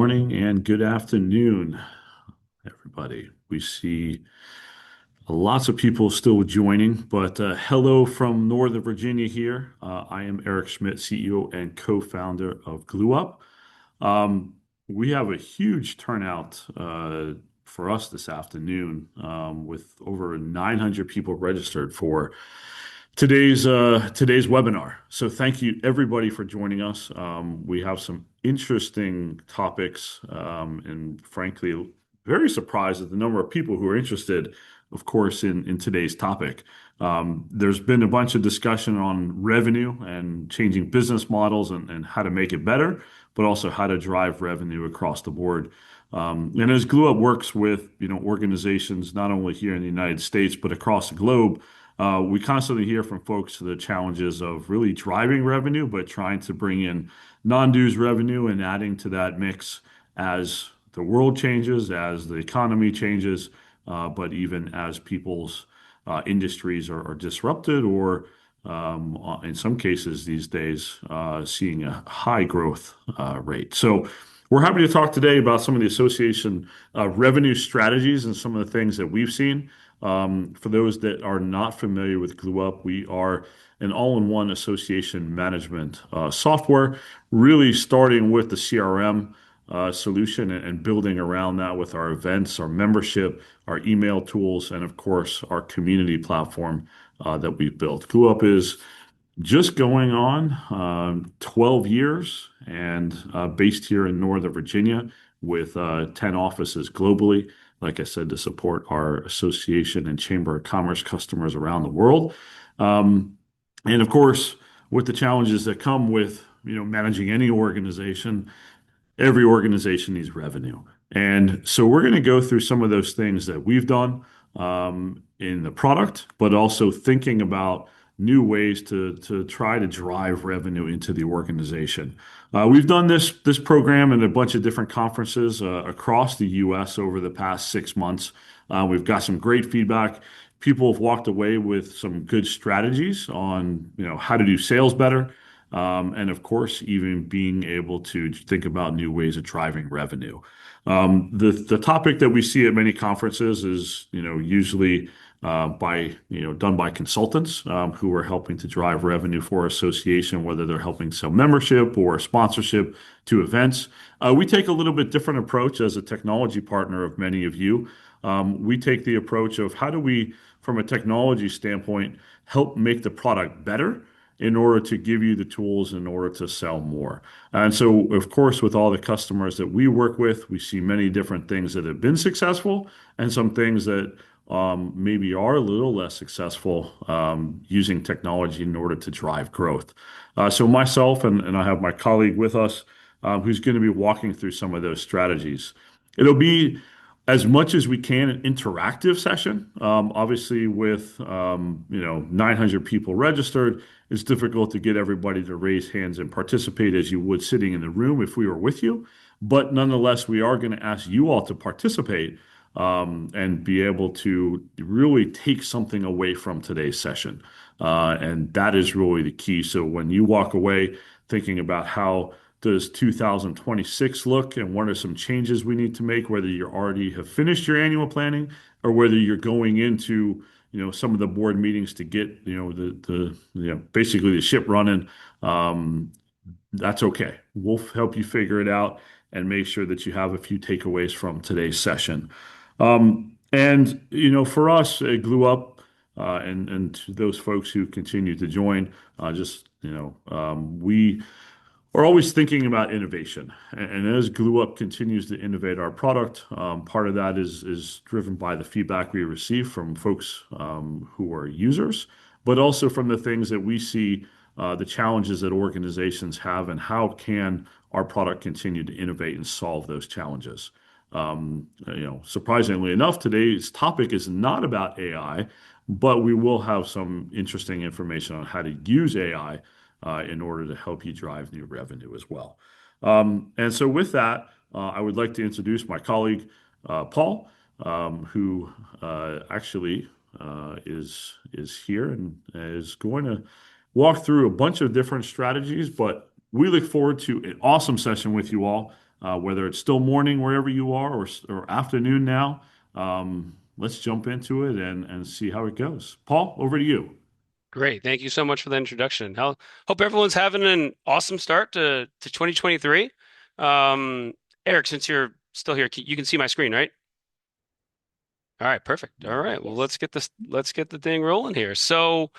morning and good afternoon, everybody. We see lots of people still joining, but hello from Northern Virginia here. I am Eric Schmidt, CEO and co-founder of GlueUp. We have a huge turnout for us this afternoon with over 900 people registered for today's webinar. So thank you everybody for joining us. We have some interesting topics, and frankly, very surprised at the number of people who are interested, of course, in today's topic. There's been a bunch of discussion on revenue and changing business models and how to make it better, but also how to drive revenue across the board. And as GlueUp works with organizations not only here in the United States but across the globe, we constantly hear from folks the challenges of really driving revenue, but trying to bring in non-dues revenue and adding to that mix as the world changes, as the economy changes, but even as people's industries are disrupted or in some cases these days seeing a high growth rate. So we're happy to talk today about some of the association revenue strategies and some of the things that we've seen. For those that are not familiar with GlueUp, we are an all-in-one association management software, really starting with the CRM solution and building around that with our events, our membership, our email tools, and of course, our community platform that we've built. GlueUp is just going on 12 years and based here in Northern Virginia with 10 offices globally, like I said, to support our association and Chamber of Commerce customers around the world. And of course, with the challenges that come with managing any organization, every organization needs revenue. And so we're going to go through some of those things that we've done in the product, but also thinking about new ways to try to drive revenue into the organization. We've done this program in a bunch of different conferences across the U.S. over the past 6 months. We've got some great feedback. People have walked away with some good strategies on how to do sales better, and of course, even being able to think about new ways of driving revenue. The topic that we see at many conferences is usually done by consultants who are helping to drive revenue for association, whether they're helping sell membership or sponsorship to events. We take a little bit different approach as a technology partner of many of you. We take the approach of how do we, from a technology standpoint, help make the product better in order to give you the tools in order to sell more. And so, of course, with all the customers that we work with, we see many different things that have been successful and some things that maybe are a little less successful using technology in order to drive growth. So myself and I have my colleague with us who's going to be walking through some of those strategies. It'll be as much as we can an interactive session. Obviously, with 900 people registered, it's difficult to get everybody to raise hands and participate as you would sitting in the room if we were with you. But nonetheless, we are going to ask you all to participate and be able to really take something away from today's session. And that is really the key. So when you walk away thinking about how does 2026 look and what are some changes we need to make, whether you already have finished your annual planning or whether you're going into some of the board meetings to get basically the ship running, that's okay. We'll help you figure it out and make sure that you have a few takeaways from today's session. For us at GlueUp, and to those folks who continue to join, we are always thinking about innovation. And as GlueUp continues to innovate our product, part of that is driven by the feedback we receive from folks who are users, but also from the things that we see, the challenges that organizations have, and how can our product continue to innovate and solve those challenges. Surprisingly enough, today's topic is not about AI, but we will have some interesting information on how to use AI in order to help you drive new revenue as well. And so with that, I would like to introduce my colleague, Paul, who actually is here and is going to walk through a bunch of different strategies, but we look forward to an awesome session with you all. whether it's still morning wherever you are or afternoon now. Let's jump into it and see how it goes. Paul, over to you. Great. Thank you so much for the introduction. Hope everyone's having an awesome start to 2023. Um, Eric, since you're still here, you can see my screen, right? All right, perfect. All right. Well, Yes. let's get the thing rolling here. So,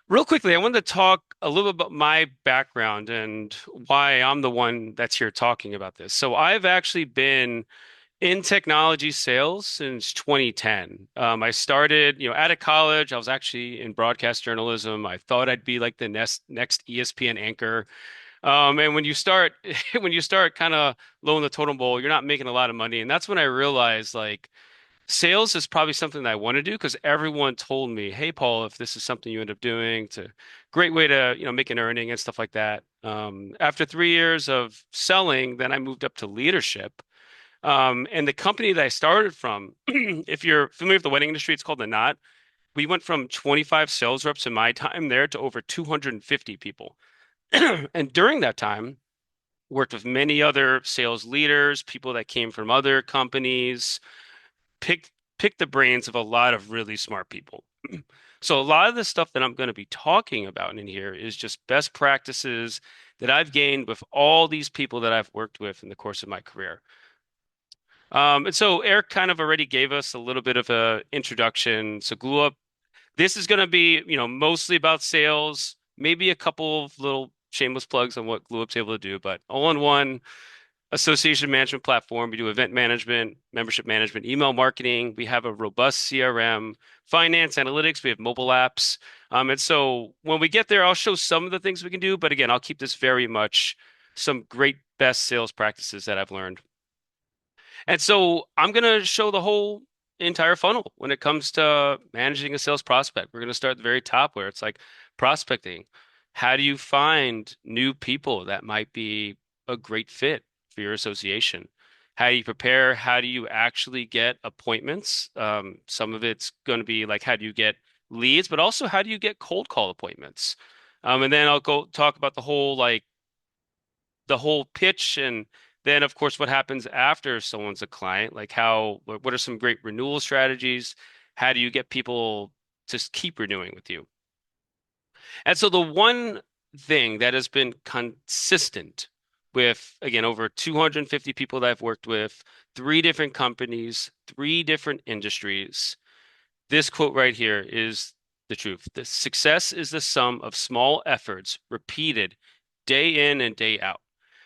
real quickly, I wanted to talk a little bit about my background and why I'm the one that's here talking about this. So, I've actually been in technology sales since 2010. I started, out of college. I was actually in broadcast journalism. I thought I'd be like the next ESPN anchor. And when you start, when you start kind of low in the totem pole, you're not making a lot of money. And that's when I realized like sales is probably something that I want to do because everyone told me, "Hey, Paul, if this is something you end up doing, it's a great way to, make an earning and stuff like that." After 3 years of selling, then I moved up to leadership. And the company that I started from, if you're familiar with the wedding industry, it's called The Knot. We went from 25 sales reps in my time there to over 250 people. And during that time, worked with many other sales leaders, people that came from other companies, picked picked the brains of a lot of really smart people. So a lot of the stuff that I'm going to be talking about in here is just best practices that I've gained with all these people that I've worked with in the course of my career. And so Eric kind of already gave us a little bit of a introduction. So Glue Up, this is going to be, mostly about sales, maybe a couple of little shameless plugs on what Glue Up's able to do, but all-in-one association management platform. We do event management, membership management, email marketing. We have a robust CRM, finance analytics. We have mobile apps. And so when we get there, I'll show some of the things we can do. But again, I'll keep this very much some great best sales practices that I've learned. And so I'm going to show the whole entire funnel when it comes to managing a sales prospect. We're going to start at the very top where it's like prospecting. How do you find new people that might be a great fit for your association? How do you prepare? How do you actually get appointments? Some of it's going to be like, how do you get leads, but also how do you get cold call appointments? And then I'll go talk about the whole pitch and then of course what happens after someone's a client, like what are some great renewal strategies? How do you get people to keep renewing with you? And so the one thing that has been consistent with, again, over 250 people that I've worked with, three different companies, three different industries, this quote right here is the truth. The success is the sum of small efforts repeated day in and day out.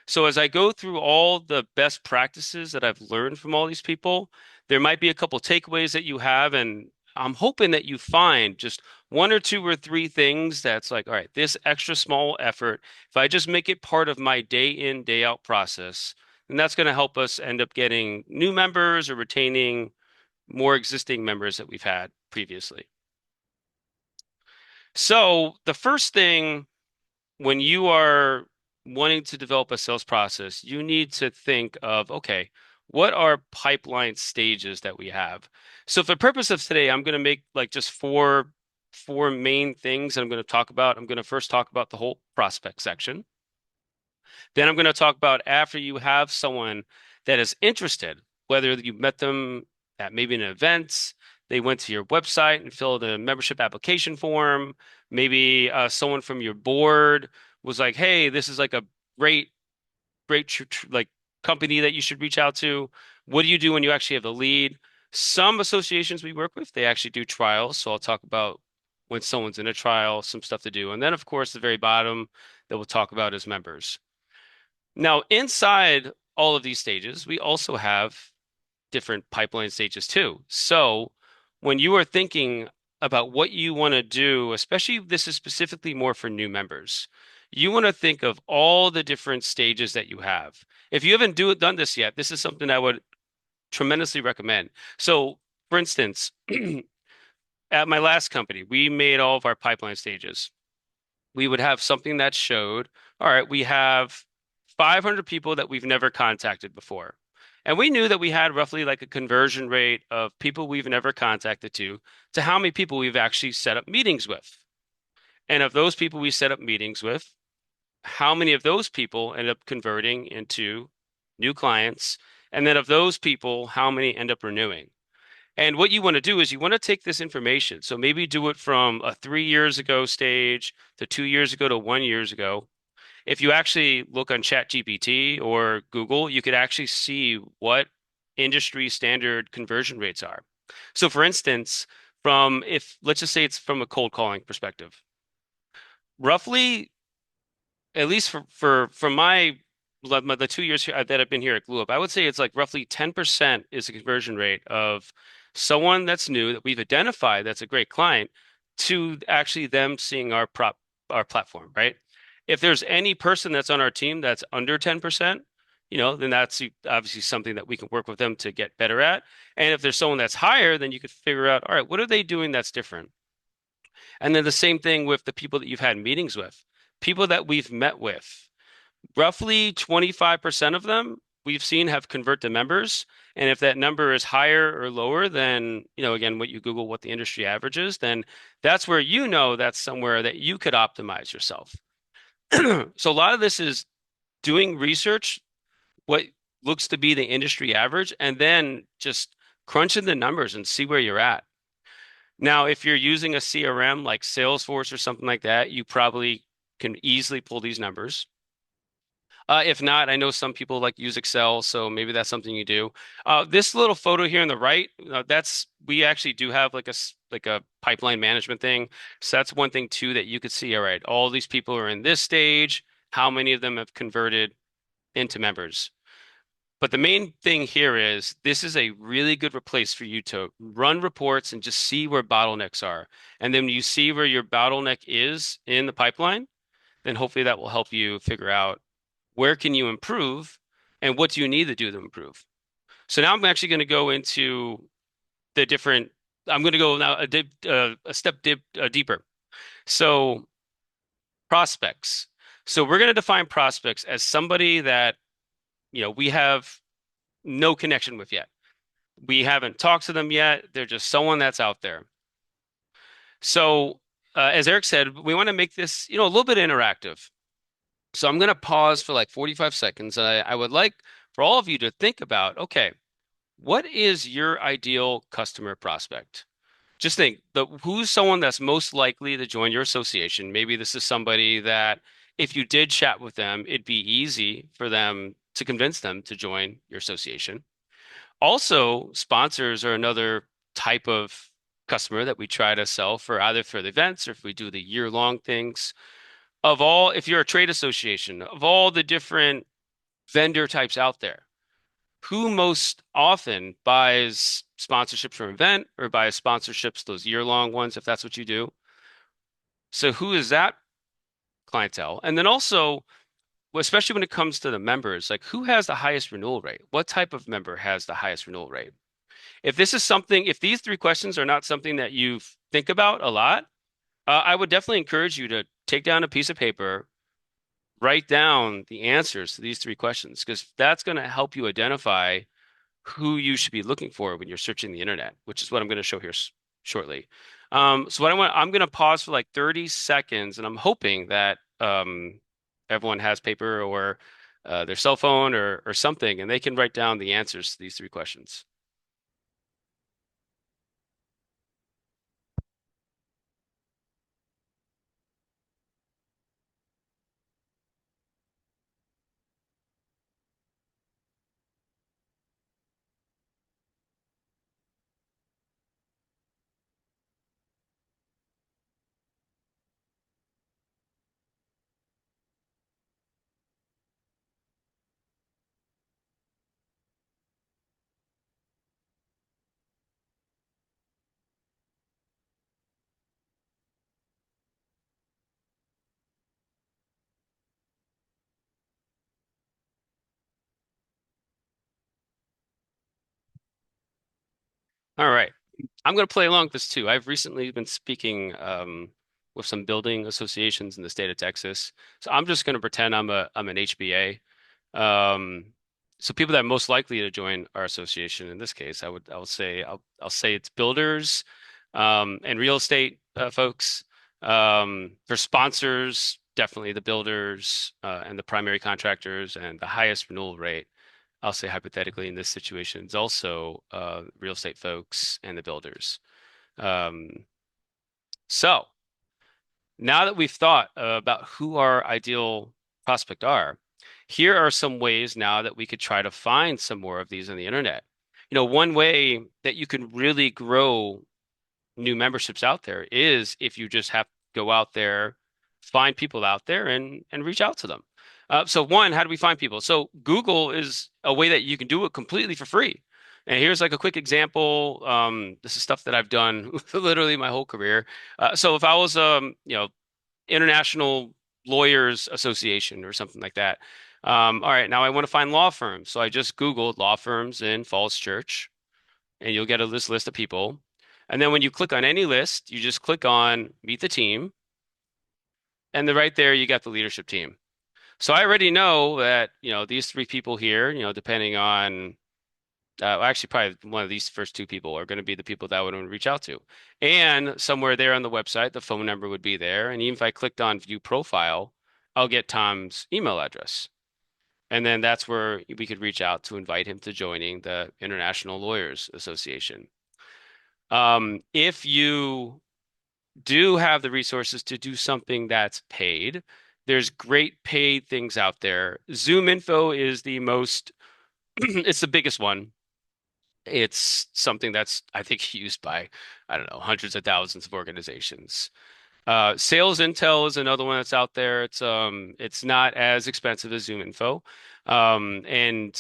So as I go through all the best practices that I've learned from all these people, there might be a couple takeaways that you have, and I'm hoping that you find just one or two or three things that's like, all right, this extra small effort, if I just make it part of my day in, day out process, then that's going to help us end up getting new members or retaining more existing members that we've had previously. So the first thing when you are wanting to develop a sales process, you need to think of, okay, what are pipeline stages that we have? So for the purpose of today, I'm going to make like just four main things that I'm going to talk about. I'm going to first talk about the whole prospect section. Then I'm going to talk about after you have someone that is interested, whether you met them at maybe an event, they went to your website and filled a membership application form. Maybe someone from your board was like, "Hey, this is like a great, like company that you should reach out to." What do you do when you actually have the lead? Some associations we work with, they actually do trials. So I'll talk about when someone's in a trial, some stuff to do. And then, of course, the very bottom that we'll talk about is members. Now, inside all of these stages, we also have different pipeline stages too. So when you are thinking about what you want to do, especially this is specifically more for new members, you want to think of all the different stages that you have. If you haven't done this yet, this is something I would tremendously recommend. So, for instance, at my last company, we made all of our pipeline stages. We would have something that showed, all right, we have 500 people that we've never contacted before. And we knew that we had roughly like a conversion rate of people we've never contacted to how many people we've actually set up meetings with. And of those people we set up meetings with, how many of those people end up converting into new clients, and then of those people, how many end up renewing. And what you want to do is you want to take this information. So maybe do it from a 3 years ago stage to 2 years ago to 1 years ago. If you actually look on ChatGPT or Google, you could actually see what industry standard conversion rates are. So for instance, from if let's just say it's from a cold calling perspective, roughly, at least for from the 2 years here, that I've been here at Glue Up, I would say it's like roughly 10% is the conversion rate of someone that's new that we've identified that's a great client to actually them seeing our platform, right? If there's any person that's on our team that's under 10%, then that's obviously something that we can work with them to get better at. And if there's someone that's higher, then you could figure out, all right, what are they doing that's different? And then the same thing with the people that you've had meetings with, people that we've met with. Roughly 25% of them we've seen have convert to members. And if that number is higher or lower than, again, what you Google what the industry average is, then that's where that's somewhere that you could optimize yourself. So a lot of this is doing research, what looks to be the industry average, and then just crunching the numbers and see where you're at. Now, if you're using a CRM like Salesforce or something like that, you probably can easily pull these numbers. If not, I know some people like use Excel, so maybe that's something you do. This little photo here on the right, that's we actually do have like a pipeline management thing. So that's one thing too that you could see. All right, all these people are in this stage. How many of them have converted into members? But the main thing here is this is a really good place for you to run reports and just see where bottlenecks are. And then you see where your bottleneck is in the pipeline, then hopefully that will help you figure out where can you improve and what do you need to do to improve. So now I'm actually going to go into the different, I'm going to go now a step deeper. So prospects. So we're going to define prospects as somebody that, we have no connection with yet. We haven't talked to them yet. They're just someone that's out there. So, as Eric said, we want to make this, a little bit interactive. So I'm going to pause for like 45 seconds. And I would like for all of you to think about, okay, what is your ideal customer prospect? Just think who's someone that's most likely to join your association. Maybe this is somebody that if you did chat with them, it'd be easy for them to convince them to join your association. Also, sponsors are another type of customer that we try to sell for either for the events or if we do the year-long things. If you're a trade association, of all the different vendor types out there, who most often buys sponsorships from an event or buys sponsorships, those year-long ones, if that's what you do? So who is that clientele? And then also, especially when it comes to the members, like who has the highest renewal rate? What type of member has the highest renewal rate? If these three questions are not something that you think about a lot, I would definitely encourage you to take down a piece of paper, write down the answers to these three questions, because that's going to help you identify who you should be looking for when you're searching the internet, which is what I'm going to show here shortly. So I'm going to pause for like 30 seconds, and I'm hoping that everyone has paper or their cell phone or something, and they can write down the answers to these three questions. All right. I'm going to play along with this too. I've recently been speaking with some building associations in the state of Texas. So I'm just going to pretend I'm an HBA. Um, so people that are most likely to join our association in this case, I'll say it's builders and real estate folks. For sponsors, definitely the builders and the primary contractors and the highest renewal rate. I'll say hypothetically in this situation, is also real estate folks and the builders. Um, so now that we've thought about who our ideal prospect are, here are some ways now that we could try to find some more of these on the internet. One way that you can really grow new memberships out there is if you just have to go out there, find people out there and reach out to them. So one, how do we find people? So Google is a way that you can do it completely for free. And here's like a quick example. This is stuff that I've done literally my whole career. So if I was, International Lawyers Association or something like that. All right, now I want to find law firms. So I just Googled law firms in Falls Church, and you'll get this list of people. And then when you click on any list, you just click on Meet the Team, and then right there you got the leadership team. So I already know that, these three people here, depending on actually probably one of these first two people are going to be the people that I would want to reach out to. And somewhere there on the website, the phone number would be there. And even if I clicked on view profile, I'll get Tom's email address. And then that's where we could reach out to invite him to joining the International Lawyers Association. If you do have the resources to do something that's paid, there's great paid things out there. Zoom Info is the most, it's the biggest one. It's something that's, I think, used by, I don't know, hundreds of thousands of organizations. Sales Intel is another one that's out there. It's not as expensive as Zoom Info. And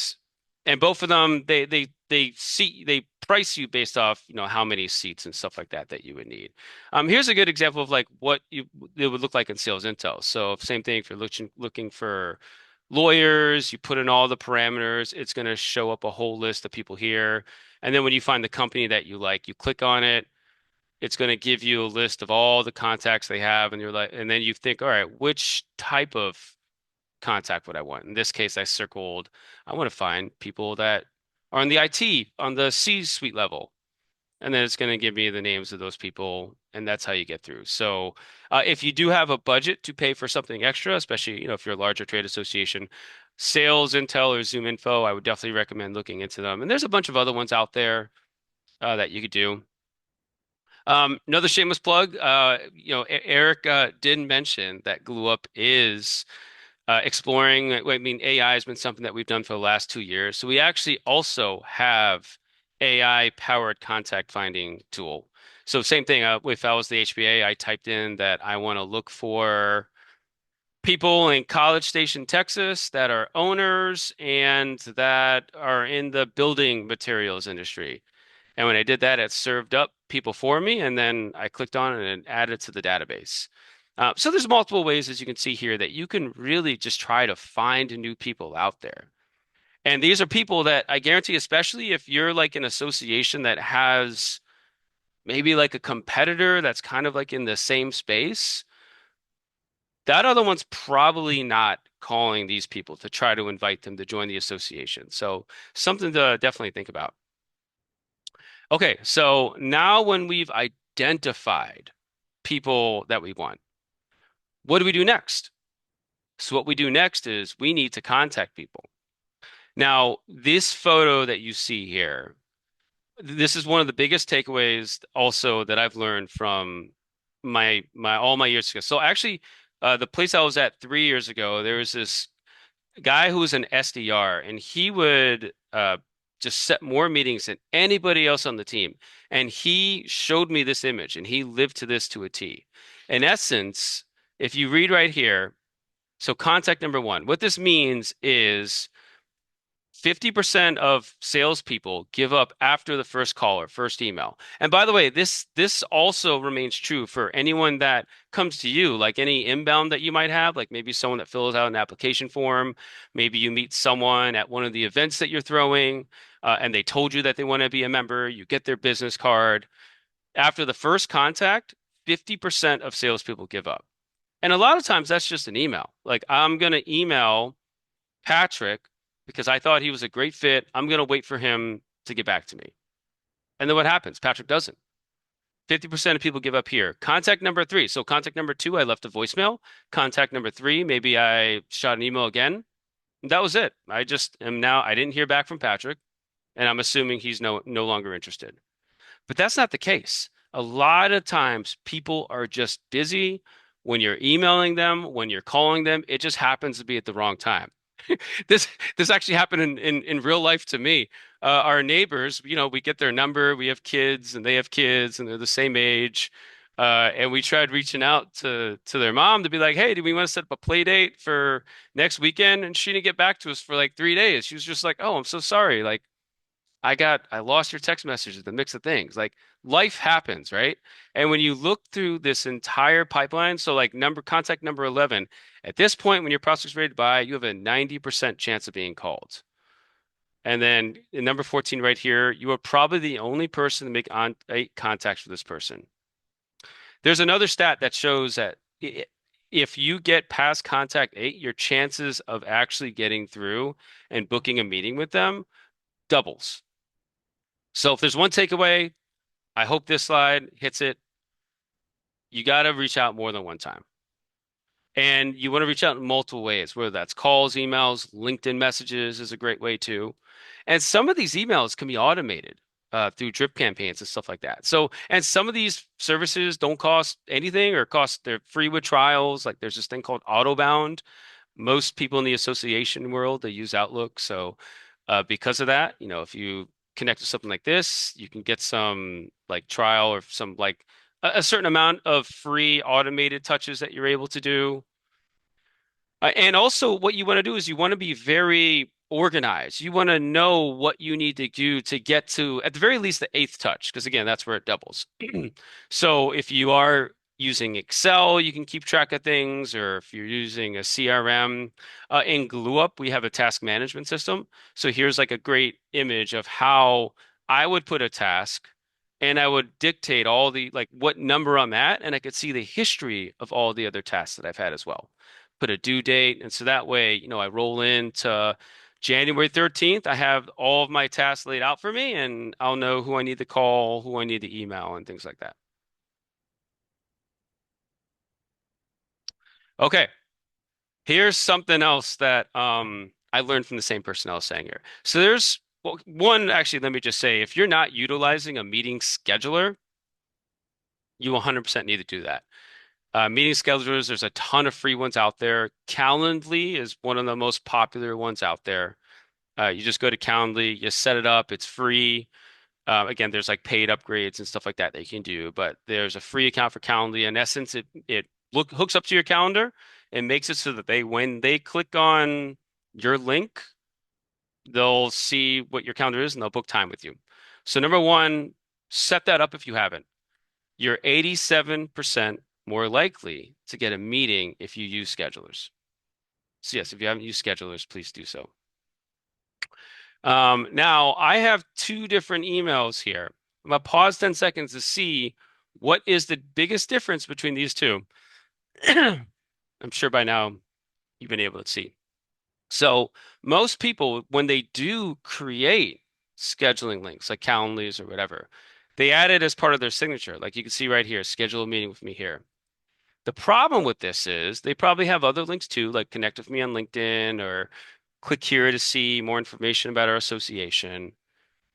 both of them they price you based off, how many seats and stuff like that that you would need. Here's a good example of like what it would look like in Sales Intel. So same thing if you're looking for lawyers, you put in all the parameters, it's going to show up a whole list of people here. And then when you find the company that you like, you click on it, it's going to give you a list of all the contacts they have, and you're like, and then you think, all right, which type of contact would I want? In this case, I want to find people that are on the IT, on the C-suite level. And then it's going to give me the names of those people, and that's how you get through. So, if you do have a budget to pay for something extra, especially, if you're a larger trade association, Sales Intel or Zoom Info, I would definitely recommend looking into them. And there's a bunch of other ones out there that you could do. Another shameless plug, Eric did mention that GlueUp is exploring. I mean, AI has been something that we've done for the last 2 years. So we actually also have AI powered contact finding tool. So same thing. If I was the HBA, I typed in that I want to look for people in College Station, Texas, that are owners and that are in the building materials industry. And when I did that, it served up people for me, and then I clicked on it and added it to the database. So there's multiple ways, as you can see here, that you can really just try to find new people out there. And these are people that I guarantee, especially if you're like an association that has maybe like a competitor that's kind of like in the same space, that other one's probably not calling these people to try to invite them to join the association. So something to definitely think about. Okay, so now when we've identified people that we want, what do we do next? So what we do next is we need to contact people. Now, this photo that you see here, this is one of the biggest takeaways also that I've learned from my all my years ago. So actually, the place I was at 3 years ago, there was this guy who was an SDR, and he would just set more meetings than anybody else on the team. And he showed me this image, and he lived to this to a T. In essence, if you read right here, so contact number one, what this means is 50% of salespeople give up after the first call or first email. And by the way, this also remains true for anyone that comes to you, like any inbound that you might have, like maybe someone that fills out an application form, maybe you meet someone at one of the events that you're throwing, and they told you that they want to be a member, you get their business card. After the first contact, 50% of salespeople give up. And a lot of times that's just an email. Like, I'm going to email Patrick because I thought he was a great fit. I'm going to wait for him to get back to me. And then what happens? Patrick doesn't. 50% of people give up here. Contact number three. So contact number two, I left a voicemail. Contact number three, maybe I shot an email again. That was it. I just am now, I didn't hear back from Patrick, and I'm assuming he's no longer interested. But that's not the case. A lot of times people are just busy when you're emailing them, when you're calling them. It just happens to be at the wrong time. This this actually happened in real life to me. Our neighbors, we get their number. We have kids, and they have kids, and they're the same age. And we tried reaching out to their mom to be like, "Hey, do we want to set up a play date for next weekend?" And she didn't get back to us for like 3 days. She was just like, "Oh, I'm so sorry. Like, I lost your text messages, the mix of things. Like life happens, right?" And when you look through this entire pipeline, so like contact number 11, at this point, when your prospect's ready to buy, you have a 90% chance of being called. And then in number 14 right here, you are probably the only person to make on 8 contacts with this person. There's another stat that shows that if you get past contact 8, your chances of actually getting through and booking a meeting with them doubles. So if there's one takeaway, I hope this slide hits it. You got to reach out more than one time. And you want to reach out in multiple ways, whether that's calls, emails, LinkedIn messages is a great way too. And some of these emails can be automated through drip campaigns and stuff like that. So, and some of these services don't cost anything or they're free with trials. Like there's this thing called Autobound. Most people in the association world, they use Outlook. So, because of that, if you connect to something like this, you can get some like trial or some like a certain amount of free automated touches that you're able to do. And also, what you want to do is you want to be very organized. You want to know what you need to do to get to, at the very least, the eighth touch, because again, that's where it doubles. So if you are using Excel, you can keep track of things, or if you're using a CRM, in GlueUp, we have a task management system. So here's like a great image of how I would put a task. And I would dictate all the like what number I'm at, and I could see the history of all the other tasks that I've had as well, put a due date. And so that way, I roll into January 13th. I have all of my tasks laid out for me, and I'll know who I need to call, who I need to email, and things like that. Okay, here's something else that I learned from the same person I was saying here. So there's well, one, actually, let me just say, if you're not utilizing a meeting scheduler, you 100% need to do that. Meeting schedulers, there's a ton of free ones out there. Calendly is one of the most popular ones out there. You just go to Calendly, you set it up, it's free. Again, there's like paid upgrades and stuff like that you can do, but there's a free account for Calendly. In essence, it hooks up to your calendar and makes it so that when they click on your link, they'll see what your calendar is and they'll book time with you. So number one, set that up if you haven't. You're 87% more likely to get a meeting if you use schedulers. So yes, if you haven't used schedulers, please do so. Now I have two different emails here. I'm gonna pause 10 seconds to see what is the biggest difference between these two. I'm sure by now you've been able to see. So most people, when they do create scheduling links like Calendly's or whatever, they add it as part of their signature. Like you can see right here, schedule a meeting with me here. The problem with this is they probably have other links too, like connect with me on LinkedIn or click here to see more information about our association.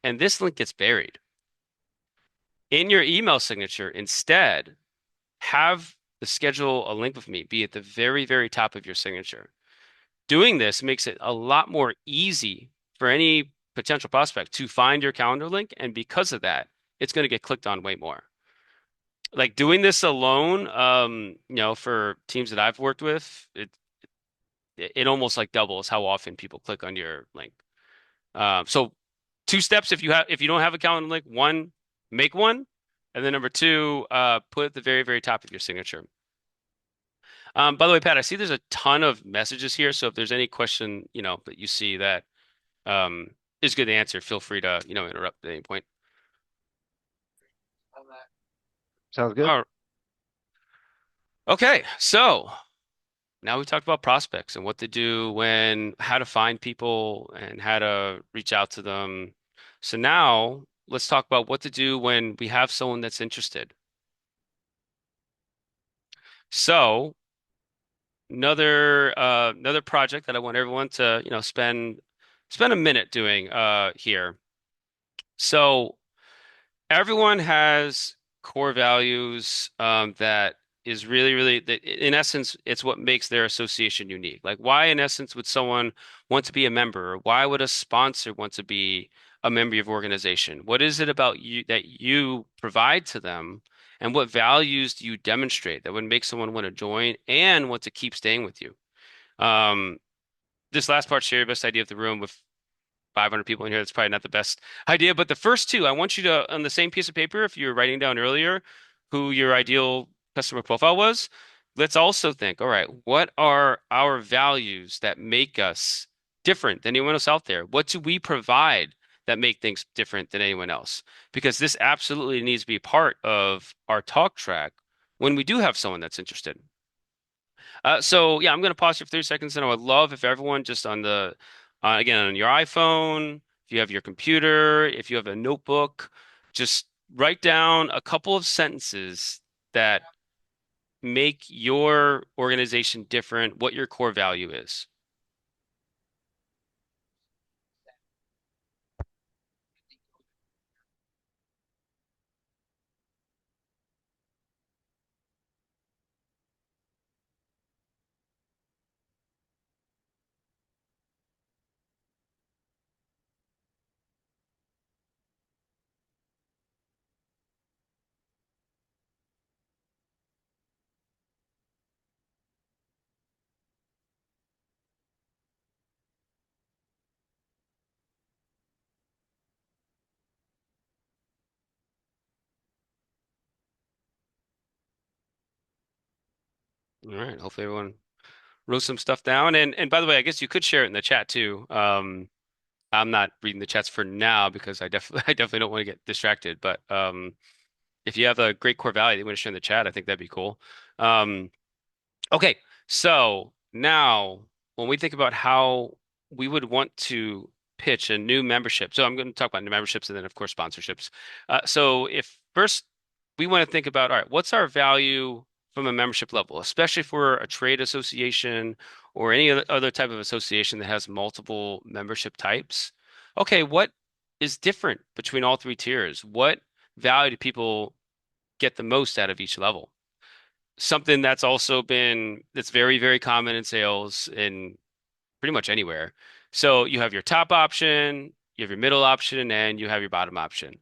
And this link gets buried. In your email signature, instead, have the schedule a link with me be at the very, very top of your signature. Doing this makes it a lot more easy for any potential prospect to find your calendar link. And because of that, it's going to get clicked on way more. Like doing this alone, for teams that I've worked with, it almost like doubles how often people click on your link. So two steps if you don't have a calendar link, one, make one, and then number two, put at the very, very top of your signature. By the way, Pat, I see there's a ton of messages here, so if there's any question, that you see that um is good to answer, feel free to, interrupt at any point. Sounds good. All right. Okay, so now we talked about prospects and what to do how to find people and how to reach out to them. So now let's talk about what to do when we have someone that's interested. So another project that I want everyone to, spend a minute doing here. So everyone has core values that is really that in essence it's what makes their association unique. Like why in essence would someone want to be a member? Or why would a sponsor want to be a member of your organization? What is it about you that you provide to them? And what values do you demonstrate that would make someone want to join and want to keep staying with you? Um, this last part, share your best idea of the room with 500 people in here. That's probably not the best idea. But the first two, I want you to, on the same piece of paper, if you were writing down earlier who your ideal customer profile was, let's also think, all right, what are our values that make us different than anyone else out there? What do we provide that make things different than anyone else? Because this absolutely needs to be part of our talk track when we do have someone that's interested. So yeah, I'm going to pause here for 30 seconds, and I would love if everyone just on again, on your iPhone, if you have your computer, if you have a notebook, just write down a couple of sentences that make your organization different, what your core value is. All right. Hopefully everyone wrote some stuff down. And by the way, I guess you could share it in the chat too. I'm not reading the chats for now because I definitely I definitely don't want to get distracted. But if you have a great core value that you want to share in the chat, I think that'd be cool. Um, Okay, so now when we think about how we would want to pitch a new membership, so I'm going to talk about new memberships and then, of course, sponsorships. So if first we want to think about, all right, what's our value from a membership level, especially for a trade association or any other type of association that has multiple membership types? Okay, what is different between all three tiers? What value do people get the most out of each level? Something that's also been that's very common in sales in pretty much anywhere. So you have your top option, you have your middle option, and you have your bottom option.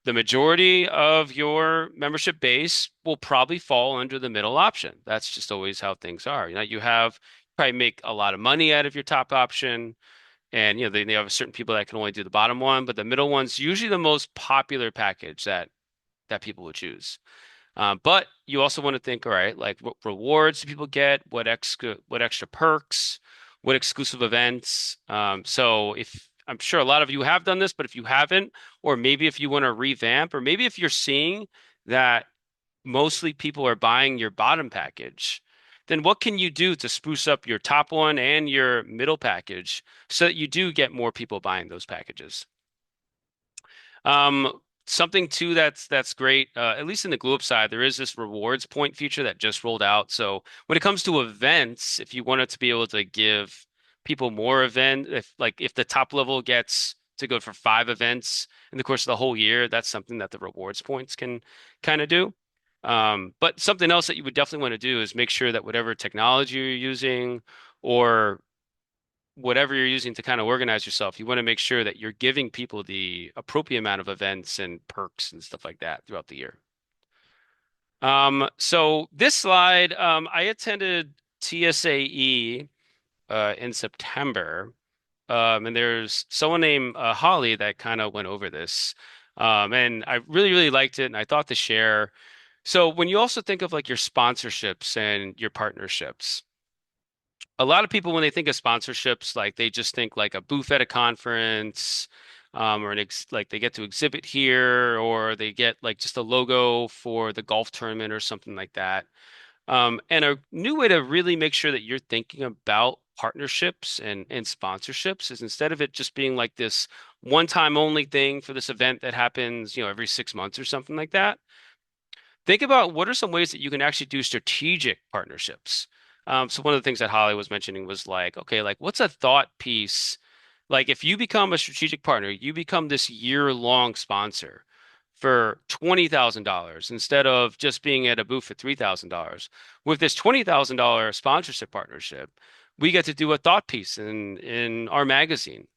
The majority of your membership base will probably fall under the middle option. That's just always how things are. You have probably make a lot of money out of your top option, and they have certain people that can only do the bottom one, but the middle one's usually the most popular package that people would choose. But you also want to think, all right, like what rewards do people get? What extra perks? What exclusive events? So if I'm sure a lot of you have done this, but if you haven't, or maybe if you want to revamp, or maybe if you're seeing that mostly people are buying your bottom package, then what can you do to spruce up your top one and your middle package so that you do get more people buying those packages? Something too that's great, at least in the glue up side, there is this rewards point feature that just rolled out. So when it comes to events, if you wanted to be able to give people more if the top level gets to go for 5 events in the course of the whole year, that's something that the rewards points can kind of do. But something else that you would definitely want to do is make sure that whatever technology you're using or whatever you're using to kind of organize yourself, you want to make sure that you're giving people the appropriate amount of events and perks and stuff like that throughout the year. So this slide, I attended TSAE in September, and there's someone named Holly that kind of went over this, and I really liked it, and I thought to share. So when you also think of like your sponsorships and your partnerships, a lot of people when they think of sponsorships, like they just think like a booth at a conference, or like they get to exhibit here, or they get like just a logo for the golf tournament or something like that. And a new way to really make sure that you're thinking about partnerships and sponsorships is instead of it just being like this one-time only thing for this event that happens, every 6 months or something like that. Think about what are some ways that you can actually do strategic partnerships. So one of the things that Holly was mentioning was like, okay, like what's a thought piece? Like if you become a strategic partner, you become this year-long sponsor for $20,000 instead of just being at a booth for $3,000. With this $20,000 sponsorship partnership, we get to do a thought piece in our magazine.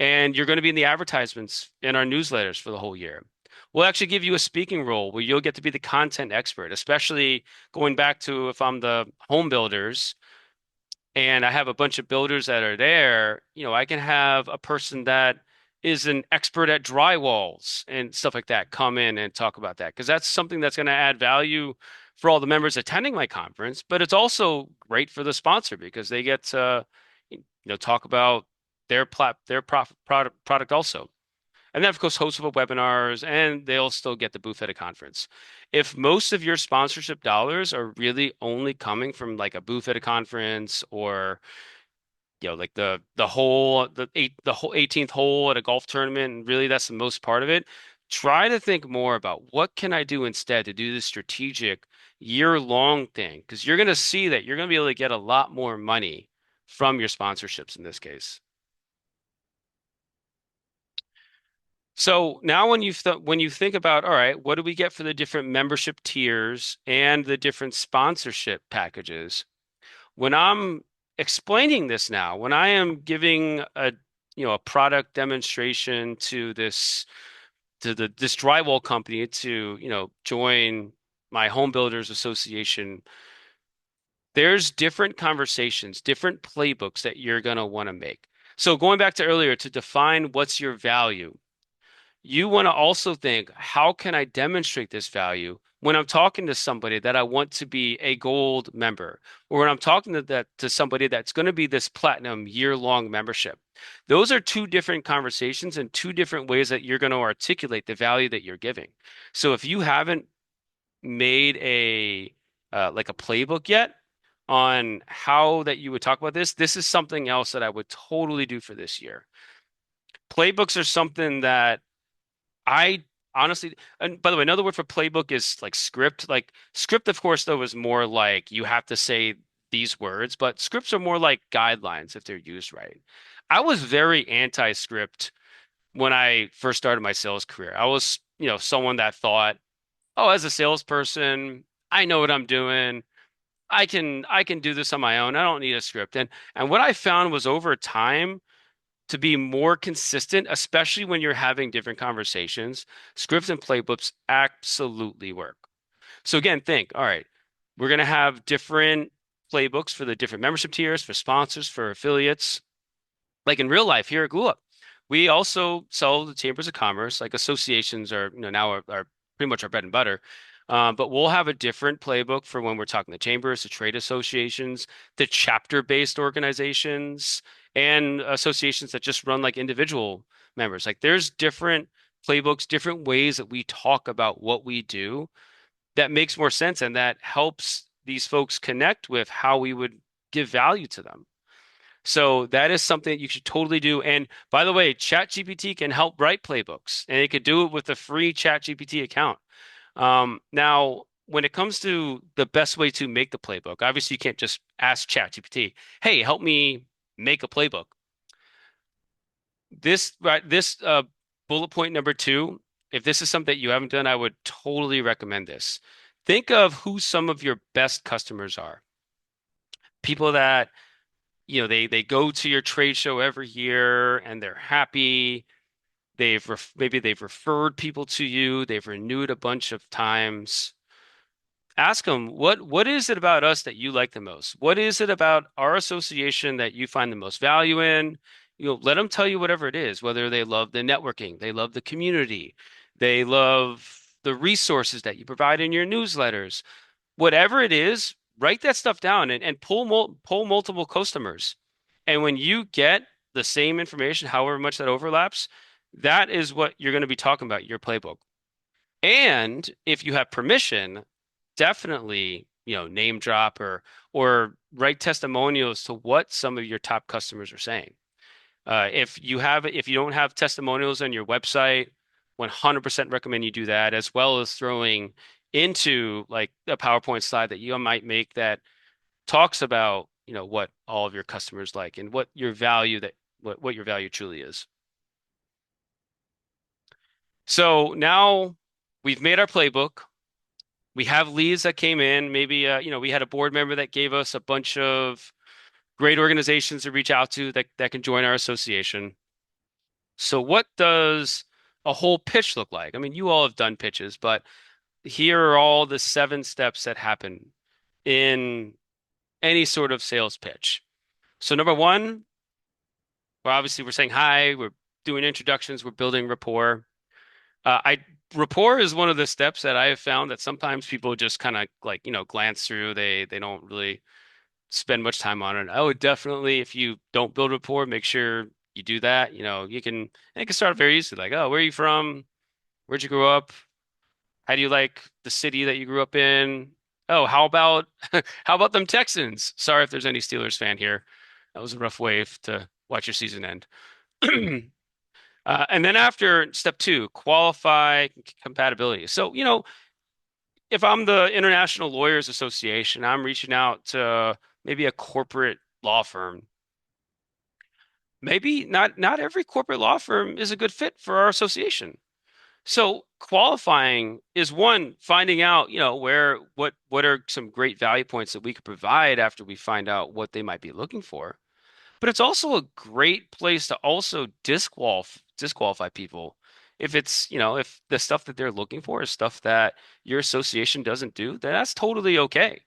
And you're going to be in the advertisements in our newsletters for the whole year. We'll actually give you a speaking role where you'll get to be the content expert, especially going back to if I'm the home builders and I have a bunch of builders that are there, I can have a person that is an expert at drywalls and stuff like that come in and talk about that because that's something that's going to add value for all the members attending my conference, but it's also great for the sponsor because they get to, talk about their product also. And then, of course, host of webinars, and they'll still get the booth at a conference. If most of your sponsorship dollars are really only coming from like a booth at a conference or like the whole 18th hole at a golf tournament, and really that's the most part of it, try to think more about what can I do instead to do this strategic year-long thing, because you're going to see that you're going to be able to get a lot more money from your sponsorships in this case. So now when you think about, all right, what do we get for the different membership tiers and the different sponsorship packages? When I'm explaining this now, when I am giving a product demonstration to this drywall company to, join my home builders association, there's different conversations, different playbooks that you're going to want to make. So going back to earlier to define what's your value. You want to also think, how can I demonstrate this value when I'm talking to somebody that I want to be a gold member, or when I'm talking to somebody that's going to be this platinum year-long membership? Those are two different conversations and two different ways that you're going to articulate the value that you're giving. So if you haven't made a like a playbook yet on how that you would talk about this, this is something else that I would totally do for this year. Playbooks are something that I honestly, and by the way, another word for playbook is like script. Like script, of course, though, is more like you have to say these words, but scripts are more like guidelines if they're used right. I was very anti-script when I first started my sales career. I was, someone that thought, oh, as a salesperson, I know what I'm doing. I can do this on my own. I don't need a script. And what I found was over time, to be more consistent, especially when you're having different conversations, scripts and playbooks absolutely work. So again, think, all right, we're going to have different playbooks for the different membership tiers, for sponsors, for affiliates. Like in real life here at Glue Up, we also sell the chambers of commerce, like associations are, now are pretty much our bread and butter. But we'll have a different playbook for when we're talking the chambers, the trade associations, the chapter-based organizations, and associations that just run like individual members. Like there's different playbooks, different ways that we talk about what we do that makes more sense and that helps these folks connect with how we would give value to them. So that is something you should totally do. And by the way, ChatGPT can help write playbooks, and it could do it with a free ChatGPT account. Now, when it comes to the best way to make the playbook, obviously you can't just ask ChatGPT, "Hey, help me make a playbook." This bullet point number two, if this is something that you haven't done, I would totally recommend this. Think of who some of your best customers are. People that they go to your trade show every year and they're happy. Maybe they've referred people to you. They've renewed a bunch of times. Ask them, what is it about us that you like the most? What is it about our association that you find the most value in? Let them tell you whatever it is, whether they love the networking, they love the community, they love the resources that you provide in your newsletters. Whatever it is, write that stuff down and pull multiple customers. And when you get the same information, however much that overlaps, that is what you're going to be talking about, your playbook. And if you have permission, definitely, name drop or write testimonials to what some of your top customers are saying. If you don't have testimonials on your website, 100% recommend you do that, as well as throwing into like a PowerPoint slide that you might make that talks about, what all of your customers like and what your value truly is. So now we've made our playbook. We have leads that came in. Maybe we had a board member that gave us a bunch of great organizations to reach out to that can join our association. So what does a whole pitch look like? I mean, you all have done pitches, but here are all the 7 steps that happen in any sort of sales pitch. So number one, we're saying hi, we're doing introductions, we're building rapport. I Rapport is one of the steps that I have found that sometimes people just kind of like, glance through. They don't really spend much time on it. I would definitely, if you don't build rapport, make sure you do that. It can start very easy, like, oh, where are you from? Where'd you grow up? How do you like the city that you grew up in? Oh, how about how about them Texans? Sorry if there's any Steelers fan here. That was a rough way to watch your season end. And then after step two, qualify compatibility. So, if I'm the International Lawyers Association, I'm reaching out to maybe a corporate law firm. Maybe not every corporate law firm is a good fit for our association. So qualifying is one, finding out, what are some great value points that we could provide after we find out what they might be looking for. But it's also a great place to also disqualify people. If the stuff that they're looking for is stuff that your association doesn't do, then that's totally okay.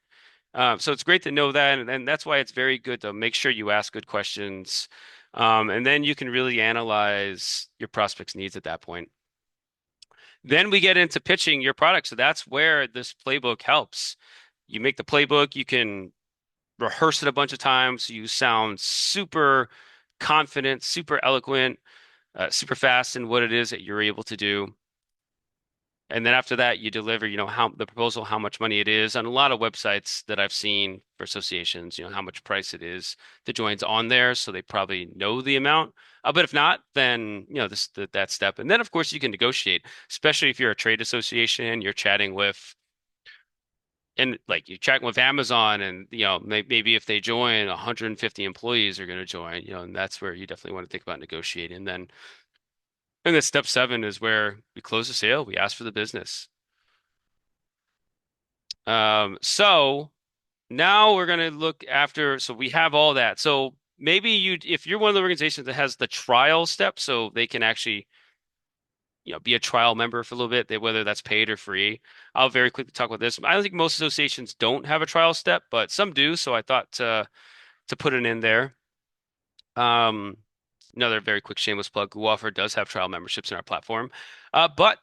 So it's great to know that, and that's why it's very good to make sure you ask good questions, and then you can really analyze your prospect's needs at that point. Then we get into pitching your product. So that's where this playbook helps. You make the playbook, you can rehearse it a bunch of times. You sound super confident, super eloquent, super fast in what it is that you're able to do. And then after that, you deliver, how the proposal, how much money it is. On a lot of websites that I've seen for associations, how much price it is. The join's on there, so they probably know the amount. But if not, then that step. And then of course you can negotiate, especially if you're a trade association, you're chatting with and like you're chatting with Amazon and maybe if they join 150 employees are going to join, and that's where you definitely want to think about negotiating. And then step seven is where we close the sale, we ask for the business. So now we're going to look after, so we have all that. So maybe if you're one of the organizations that has the trial step, so they can actually, be a trial member for a little bit, whether that's paid or free. I'll very quickly talk about this. I don't think most associations don't have a trial step, but some do. So I thought to put it in there. Um, Another very quick shameless plug, GoOffer does have trial memberships in our platform. But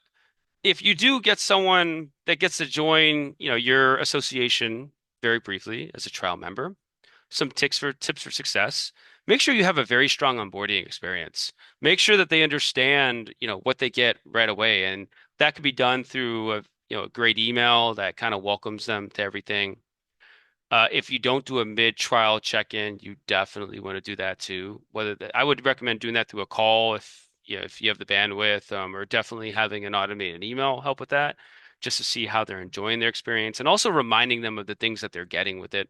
if you do get someone that gets to join, your association very briefly as a trial member, some tips for success. Make sure you have a very strong onboarding experience. Make sure that they understand, what they get right away, and that could be done through a great email that kind of welcomes them to everything. If you don't do a mid-trial check-in, you definitely want to do that too. I would recommend doing that through a call if you have the bandwidth, or definitely having an automated email help with that, just to see how they're enjoying their experience, and also reminding them of the things that they're getting with it.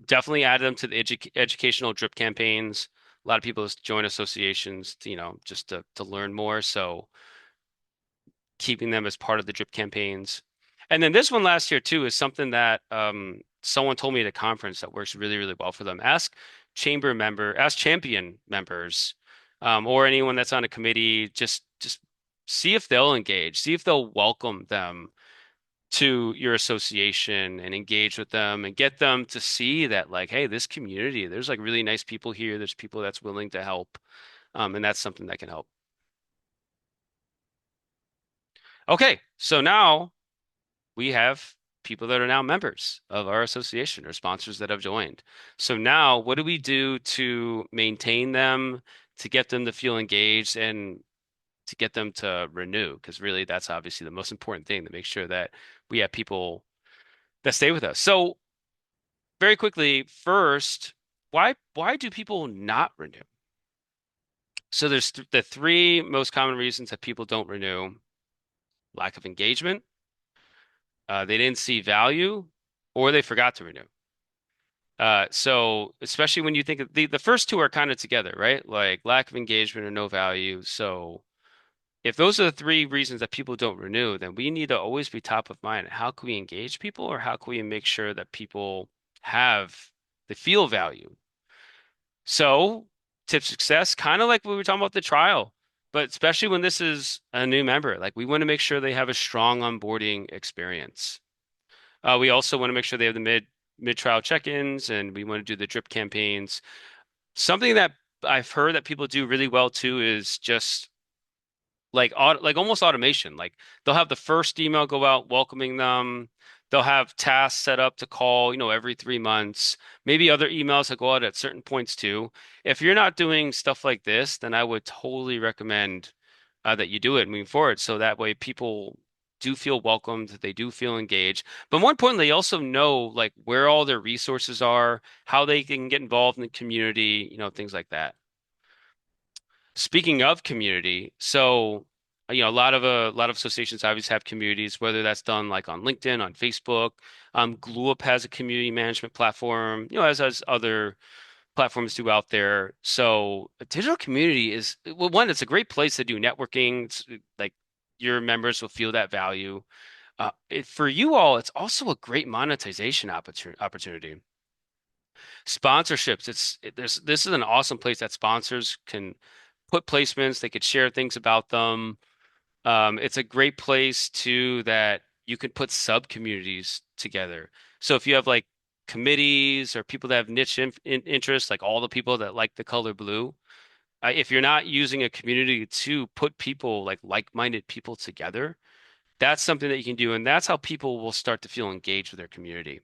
Definitely add them to the educational drip campaigns. A lot of people join associations to, just to learn more. So keeping them as part of the drip campaigns. And then this one last year too is something that someone told me at a conference that works really, really well for them. Ask champion members, or anyone that's on a committee, just see if they'll engage, see if they'll welcome them to your association and engage with them and get them to see that, like, hey, this community, there's like really nice people here. There's people that's willing to help. And that's something that can help. Okay, so now we have people that are now members of our association or sponsors that have joined. So now what do we do to maintain them, to get them to feel engaged and to get them to renew? Because really that's obviously the most important thing, to make sure that we have people that stay with us. So very quickly, first, why do people not renew? So there's the three most common reasons that people don't renew: lack of engagement, they didn't see value, or they forgot to renew. So especially when you think of the first two are kind of together, right? Like lack of engagement or no value. So if those are the three reasons that people don't renew, then we need to always be top of mind. How can we engage people, or how can we make sure that people have they feel value? So tip success, kind of like we were talking about the trial, but especially when this is a new member, like we want to make sure they have a strong onboarding experience. We also want to make sure they have the mid trial check-ins, and we want to do the drip campaigns. Something that I've heard that people do really well too is just like almost automation. Like they'll have the first email go out welcoming them. They'll have tasks set up to call, every 3 months. Maybe other emails that go out at certain points too. If you're not doing stuff like this, then I would totally recommend that you do it moving forward. So that way people do feel welcomed, they do feel engaged. But more importantly, they also know like where all their resources are, how they can get involved in the community, things like that. Speaking of community, so a lot of associations obviously have communities, whether that's done like on LinkedIn, on Facebook. GlueUp has a community management platform, as other platforms do out there. So a digital community is well, one, it's a great place to do networking. It's like your members will feel that value. For you all, it's also a great monetization opportunity. Sponsorships, this is an awesome place that sponsors can put placements, they could share things about them. It's a great place too that you can put sub communities together. So if you have like committees or people that have niche interests, like all the people that like the color blue, if you're not using a community to put people like-minded people together, that's something that you can do, and that's how people will start to feel engaged with their community.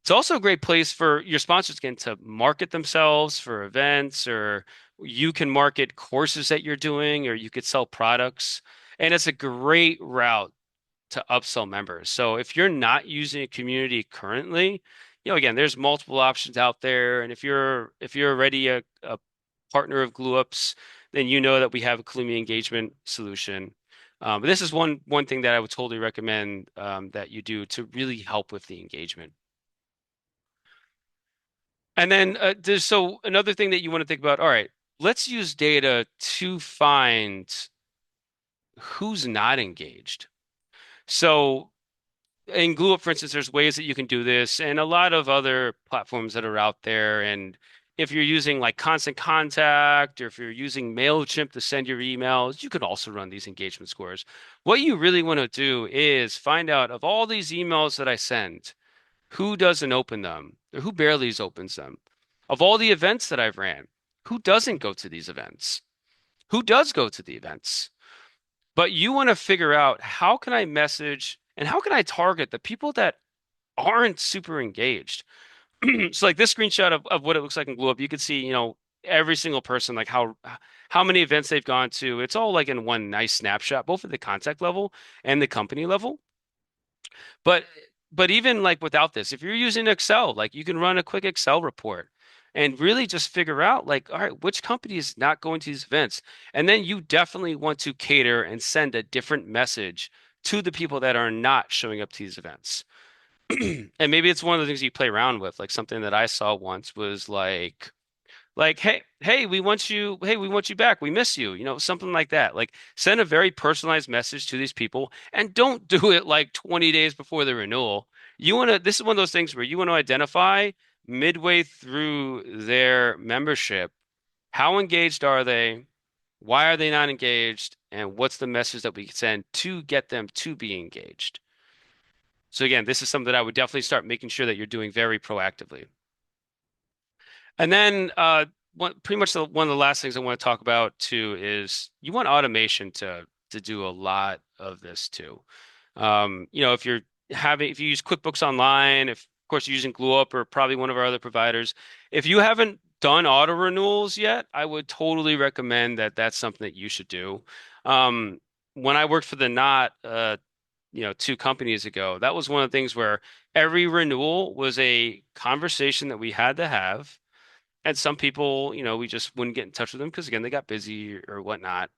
It's also a great place for your sponsors again to market themselves for events, or you can market courses that you're doing, or you could sell products. And it's a great route to upsell members. So if you're not using a community currently, again, there's multiple options out there. And if you're already a partner of GlueUps, then you know that we have a community engagement solution. But this is one thing that I would totally recommend that you do to really help with the engagement. And then so another thing that you want to think about, all right, let's use data to find who's not engaged. So in GlueUp, for instance, there's ways that you can do this and a lot of other platforms that are out there. And if you're using like Constant Contact or if you're using MailChimp to send your emails, you can also run these engagement scores. What you really want to do is find out of all these emails that I send, who doesn't open them or who barely opens them? Of all the events that I've ran, who doesn't go to these events? Who does go to the events? But you want to figure out how can I message and how can I target the people that aren't super engaged? So like this screenshot of what it looks like in GlueUp, you can see, every single person, like how many events they've gone to. It's all like in one nice snapshot, both at the contact level and the company level. But but even like without this, if you're using Excel, like you can run a quick Excel report and really just figure out like, all right, which company is not going to these events? And then you definitely want to cater and send a different message to the people that are not showing up to these events. And maybe it's one of the things you play around with. Like something that I saw once was like, hey, we want you back. We miss you. Something like that. Like send a very personalized message to these people and don't do it like 20 days before the renewal. This is one of those things where you want to identify midway through their membership, how engaged are they? Why are they not engaged? And what's the message that we can send to get them to be engaged? So again, this is something that I would definitely start making sure that you're doing very proactively. And then pretty much one of the last things I want to talk about too is you want automation to do a lot of this too. If you use QuickBooks Online, if of course you're using GlueUp or probably one of our other providers, if you haven't done auto renewals yet, I would totally recommend that that's something that you should do. Um, when I worked for the Knot, 2 companies ago, that was one of the things where every renewal was a conversation that we had to have. And some people, we just wouldn't get in touch with them because again, they got busy or whatnot.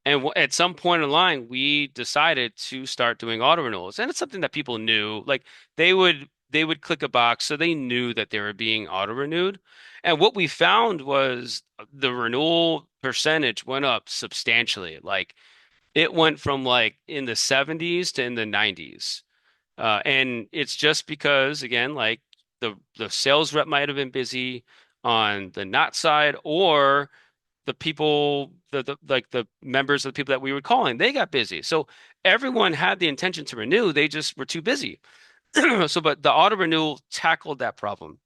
And at some point in the line, we decided to start doing auto renewals. And it's something that people knew. Like they would click a box so they knew that they were being auto renewed. And what we found was the renewal percentage went up substantially. Like it went from like in the 70s to in the 90s. And it's just because, again, like the sales rep might have been busy on the not side, or the people, the like the members of the people that we were calling, they got busy. So everyone had the intention to renew, they just were too busy. So, but the auto renewal tackled that problem.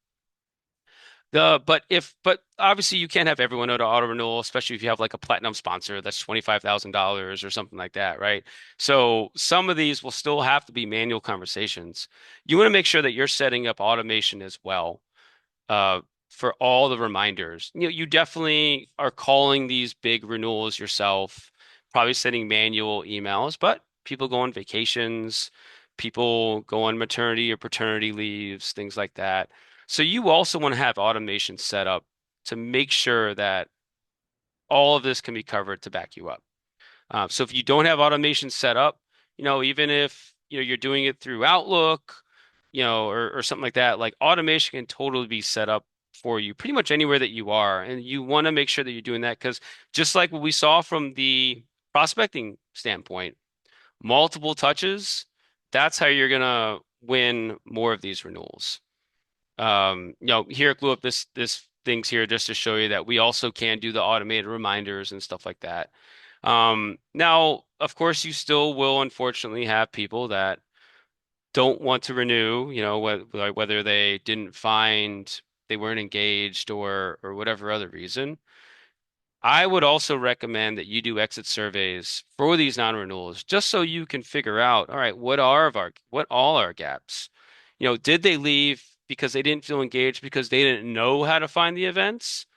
But obviously you can't have everyone go to auto renewal, especially if you have like a platinum sponsor that's $25,000 or something like that, right? So some of these will still have to be manual conversations. You want to make sure that you're setting up automation as well, uh, for all the reminders. You definitely are calling these big renewals yourself, probably sending manual emails, but people go on vacations, people go on maternity or paternity leaves, things like that. So you also want to have automation set up to make sure that all of this can be covered to back you up. So if you don't have automation set up, even if you're doing it through Outlook, or something like that, like automation can totally be set up for you pretty much anywhere that you are. And you want to make sure that you're doing that because just like what we saw from the prospecting standpoint, multiple touches, that's how you're gonna win more of these renewals. Here at Glue Up, this thing's here just to show you that we also can do the automated reminders and stuff like that. Now, of course, you still will unfortunately have people that don't want to renew, whether they didn't find they weren't engaged or whatever other reason. I would also recommend that you do exit surveys for these non-renewals, just so you can figure out, all right, what all our gaps? Did they leave because they didn't feel engaged because they didn't know how to find the events?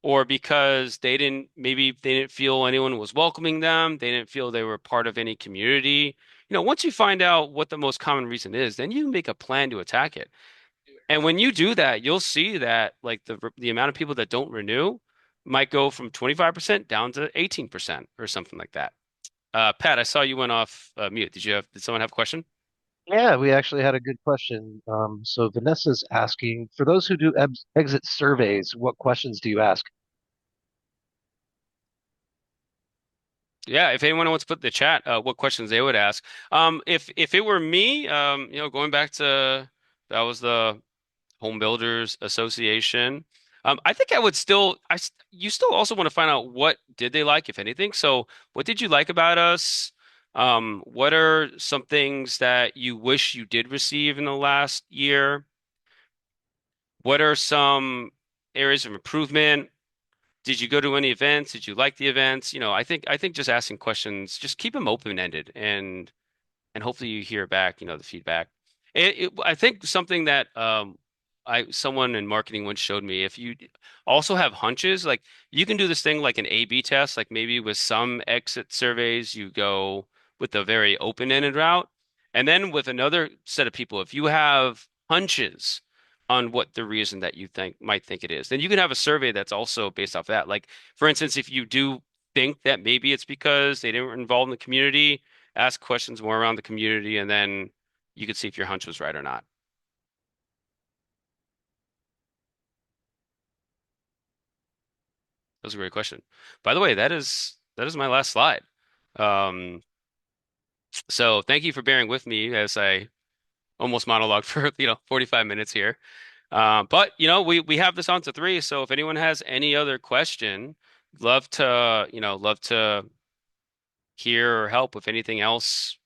Or because maybe they didn't feel anyone was welcoming them, they didn't feel they were part of any community. Once you find out what the most common reason is, then you make a plan to attack it. And when you do that, you'll see that like the amount of people that don't renew might go from 25% down to 18% or something like that. Pat, I saw you went off mute. Did someone have a question? Yeah, we actually had a good question. So Vanessa's asking, for those who do exit surveys, what questions do you ask? Yeah, if anyone wants to put in the chat, what questions they would ask. If it were me, going back to that was the Home Builders Association. I think I would still, you still also want to find out what did they like, if anything. So, what did you like about us? What are some things that you wish you did receive in the last year? What are some areas of improvement? Did you go to any events? Did you like the events? I think just asking questions, just keep them open-ended and hopefully you hear back, the feedback. I think something that I someone in marketing once showed me, if you also have hunches, like you can do this thing like an A/B test, like maybe with some exit surveys you go with the very open-ended route, and then with another set of people, if you have hunches on what the reason that you think it is, then you can have a survey that's also based off that. Like for instance, if you do think that maybe it's because they didn't involve in the community, ask questions more around the community, and then you could see if your hunch was right or not. That was a great question. By the way, that is my last slide. Um, so thank you for bearing with me as I almost monologued for 45 minutes here. But we have this on to three. So if anyone has any other question, love to hear or help with anything else.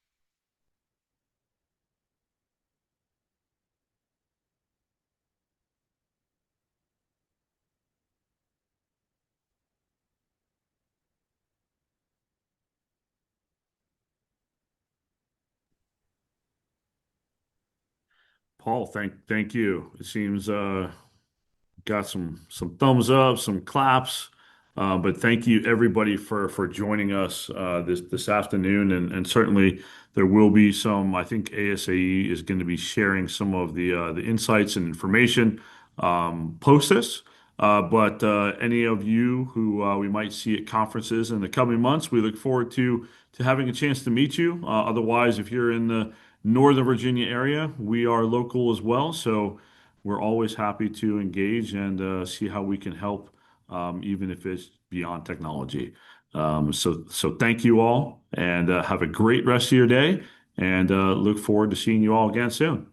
Paul, thank you. It seems got some thumbs up, some claps. But thank you everybody for joining us this afternoon, and certainly there will be some. I think ASAE is going to be sharing some of the insights and information post this. But any of you who we might see at conferences in the coming months, we look forward to having a chance to meet you. Otherwise, if you're in the Northern Virginia area, we are local as well, so we're always happy to engage and see how we can help, even if it's beyond technology. So thank you all, and have a great rest of your day, and look forward to seeing you all again soon.